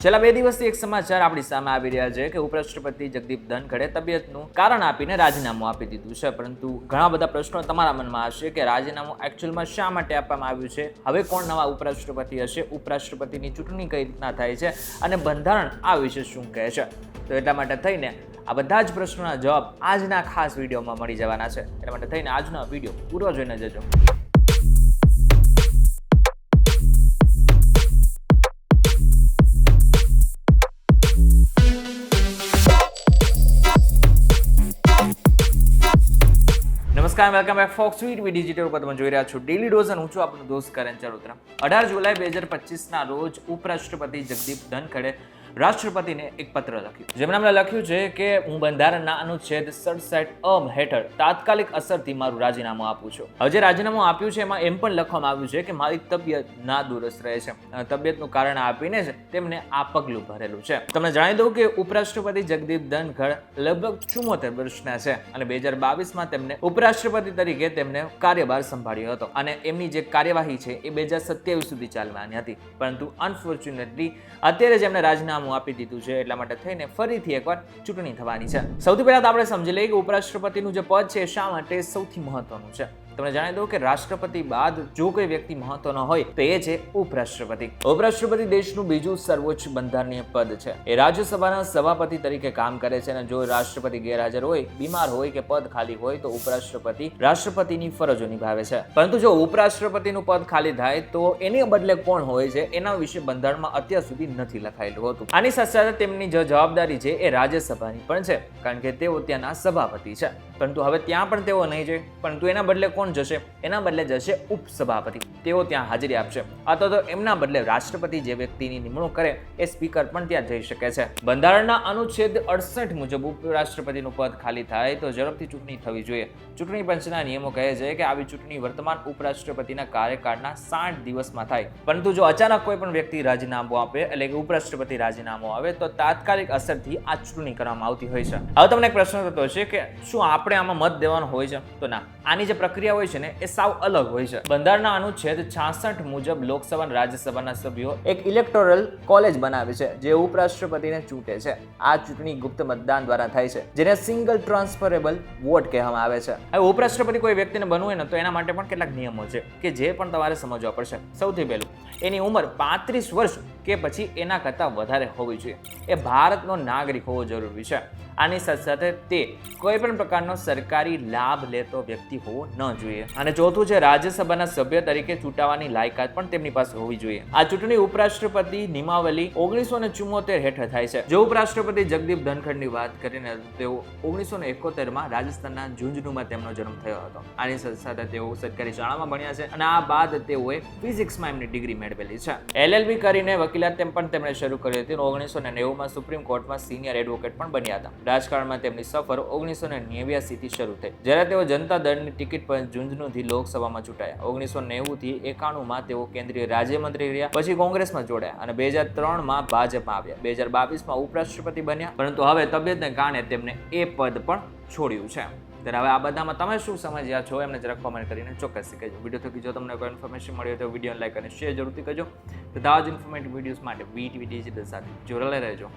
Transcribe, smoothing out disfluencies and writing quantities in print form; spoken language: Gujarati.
છેલ્લા 2 દિવસથી એક સમાચાર આપણી સામે આવી રહ્યા છે કે ઉપરાષ્ટ્રપતિ જગદીપ ધનખડે તબિયતનું કારણ આપીને રાજીનામું આપી દીધું છે, પરંતુ ઘણા બધા પ્રશ્નો તમારા મનમાં હશે કે રાજીનામું એકચ્યુઅલમાં શા માટે આપવામાં આવ્યું છે, હવે કોણ નવા ઉપરાષ્ટ્રપતિ હશે, ઉપરાષ્ટ્રપતિની ચૂંટણી કઈ રીતના થાય છે અને બંધારણ આ વિશે શું કહે છે. તો એટલા માટે થઈને આ બધા જ પ્રશ્નોના જવાબ આજના ખાસ વિડીયોમાં મળી જવાના છે. એટલા માટે થઈને આજનો વિડીયો પૂરો જોઈને જજો. નમસ્કાર, વેલકમ બેક ફોક્સ વીટ ડિજિટલ ઉપર તમે જોઈ રહ્યા છો ડેલી ડોઝ અને હું છું આપણો દોસ્ત કરણ ચરોતરા. 18 જુલાઈ 2025ના રોજ ઉપરાષ્ટ્રપતિ જગદીપ ધનખડે રાષ્ટ્રપતિને એક પત્ર લખ્યું, જેમણે લખ્યું છે કે હું બંધારણના અનુચ્છેદ 67 હેઠળ તાત્કાલિક અસરથી મારું રાજીનામું આપું છું. હવે જે રાજીનામું આપ્યું છે એમાં એમ પણ લખવામાં આવ્યું છે કે મારી તબિયત નાદુરસ્ત રહે છે. તબિયતનું કારણ આપીને જ તેમને આ પગલું ભરેલું છે. તમને જણાવી દઉં કે ઉપરાષ્ટ્રપતિ જગદીપ ધનખડ લગભગ 74 વર્ષના છે અને 2022માં તેમને ઉપરાષ્ટ્રપતિ તરીકે તેમને કાર્યભાર સંભાળ્યો હતો અને એમની જે કાર્યવાહી છે એ 2027 સુધી ચાલવાની હતી, પરંતુ અનફોર્ચ્યુનેટલી અત્યારે જ એમને રાજીનામું આપી દીધું છે. એટલા માટે થઈને ફરીથી એકવાર ચૂંટણી થવાની છે. સૌથી પહેલા તો આપણે સમજી લઈએ કે ઉપરાષ્ટ્રપતિનું જે પદ છે શા માટે સૌથી મહત્વનું છે. તમને જણાવી દઉં કે રાષ્ટ્રપતિ બાદ જો કોઈ વ્યક્તિ મહત્વનો હોય તો એ છે ઉપરાષ્ટ્રપતિ. ઉપરાષ્ટ્રપતિ દેશનું બીજું સર્વોચ્ચ બંધારણીય પદ છે. એ રાજ્યસભાના સભાપતિ તરીકે કામ કરે છે અને જો રાષ્ટ્રપતિ ગેરહાજર હોય, બીમાર હોય કે પદ ખાલી હોય તો ઉપરાષ્ટ્રપતિ રાષ્ટ્રપતિની ફરજો નિભાવે છે. પરંતુ જો ઉપરાષ્ટ્રપતિનું પદ ખાલી થાય તો એની બદલે કોણ હોય છે એના વિશે બંધારણમાં અત્યાર સુધી નથી લખાયેલું હતું. આની સાથે સાથે તેમની જે જવાબદારી છે એ રાજ્યસભાની પણ છે, કારણ કે તેઓ ત્યાંના સભાપતિ છે. પરંતુ હવે ત્યાં પણ તેઓ નહીં જાય, પરંતુ એના બદલે કોણ જશે? એના બદલે જશે ઉપસભાપતિ. તેઓ ત્યાં હાજરી આપશે, અથવા તો એમના બદલે રાષ્ટ્રપતિ જે વ્યક્તિની નિમણૂક કરે એ સ્પીકર પણ ત્યાં જઈ શકે છે. બંધારણના અનુચ્છેદ 68 મુજબ ઉપરાષ્ટ્રપતિનું પદ ખાલી થાય તો ઝડપથી ચૂંટણી થવી જોઈએ. ચૂંટણી પંચના નિયમો કહે છે કે આવી ચૂંટણી વર્તમાન ઉપરાષ્ટ્રપતિના કાર્યકાળના 60 દિવસમાં થાય. પરંતુ જો અચાનક કોઈ પણ વ્યક્તિ રાજીનામું આપે, એટલે કે ઉપરાષ્ટ્રપતિ રાજીનામું આવે, તો તાત્કાલિક અસરથી આ ચૂંટણી કરવામાં આવતી હોય છે. હવે તમને એક પ્રશ્ન થતો હશે કે શું આપણે આમાં મત દેવાનો હોય છે? તો ના, આની જે પ્રક્રિયા હોય છે ને એ સાવ અલગ હોય છે. બંધારણના અનુચ્છેદ 66 મુજબ લોકસભા અને રાજ્યસભાના સભ્યો એક ઇલેક્ટોરલ કોલેજ બનાવે છે જે ઉપરાષ્ટ્રપતિને ચૂંટે છે. આ ચૂંટણી ગુપ્ત મતદાન દ્વારા થાય છે, જેને સિંગલ ટ્રાન્સફરેબલ વોટ કહેવામાં આવે છે. હવે ઉપરાષ્ટ્રપતિ કોઈ વ્યક્તિને બનવું હોય ને તો એના માટે પણ કેટલાક નિયમો છે કે જે પણ તમારે સમજવા પડશે. સૌથી પહેલું, એની ઉંમર 35 વર્ષ કે પછી એના કરતાં વધારે હોવી જોઈએ. એ ભારતનો નાગરિક હોવો જરૂરી છે. આની સાથે સાથે તે કોઈ પણ પ્રકારનો સરકારી લાભ લેતો વ્યક્તિ હોવો ન જોઈએ. અને ચોથું છે, રાજ્યસભાના સભ્ય તરીકે ચૂંટાવાની લાયકાત પણ તેમની પાસે હોવી જોઈએ. આ ચૂંટણી ઉપરાષ્ટ્રપતિ નિયમાવલી 1974 હેઠળ થાય છે. જો ઉપરાષ્ટ્રપતિ જગદીપ ધનખડની વાત કરીને તેઓ 1971માં રાજસ્થાનના ઝુંઝુનુમાં તેમનો જન્મ થયો હતો. આની સાથે સાથે તેઓ સરકારી શાળામાં ભણ્યા છે અને આ બાદ તેઓએ ફિઝિક્સમાં એમની ડિગ્રી મેળવેલી છે. LLB કરીને વકીલાત પણ તેમણે શરૂ કરી હતી. 1990માં સુપ્રીમ કોર્ટમાં સિનિયર એડવોકેટ પણ બન્યા હતા. રાજકારણમાં તેમની સફર 1989 થી શરૂ થઈ, જ્યારે તેઓ જનતા દળની ટિકિટ પર ઝુંઝુનુથી લોકસભામાં ચૂંટાયા. 1990 થી 91માં તેઓ કેન્દ્રીય રાજ્યમંત્રી રહ્યા, પછી કોંગ્રેસમાં જોડાયા અને 2003માં ભાજપમાં આવ્યા. 2022માં ઉપરાષ્ટ્રપતિ બન્યા, પરંતુ હવે તબિયતને કારણે તેમને એ પદ પણ છોડ્યું છે. ત્યારે હવે આ બધામાં તમે શું સમજ્યા છો એમને જરાક કોમેન્ટ કરીને ચોક્કસ કહેજો. વિડીયો થકી જો તમને કોઈ ઇન્ફોર્મેશન મળી હોય તો વિડીયોને લાઈક અને શેર જરૂરથી કરજો. તો આવા જ ઇન્ફોર્મેટિવ વિડીયોઝ માટે વીટીવી ડિજિટલ સાથે જોડાયેલા રહેજો.